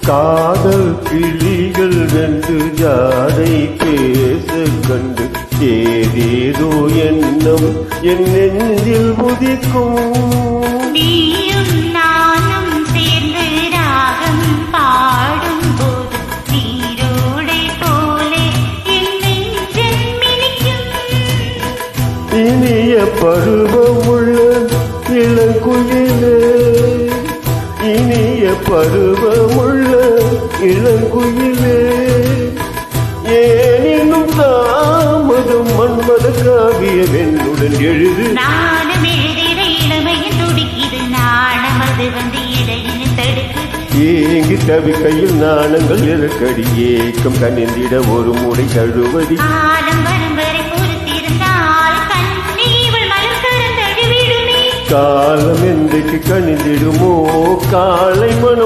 காதல் கிளிகள் ரெண்டு ஜாடை பேச கண்டு ஏதேதோ எண்ணம் என் நெஞ்சில் உதிக்கும். நீயும் நானும் சேர்ந்து ராகம் பாடும் போது நீரோடை போலே என் நெஞ்சம் மினிக்கும். இனிய பருவமுள்ள இளங்குயிலே, இனிய பருவமுள்ள இளங்குயிலே, ஏனினும் தாமதம் மன்மத காவியம் என்னுடன் எழுது. நானும் எழுதிட இளமையின் துடிக்குது, நாணமது வந்து இடையினை தடுக்குது. ஏங்கி தவிக்கையில் நாணங்கள் இறக்கடி, ஏக்கம் கனிந்திட ஒரு முறை தழுவதி. காலம் வரும் வரை பொறுத்திருந்தால் கண்ணீவள் மனம் திறந்தழுவிடுமே. காலம் என்றைக்கு கனிந்திடுமோ காலை மனம்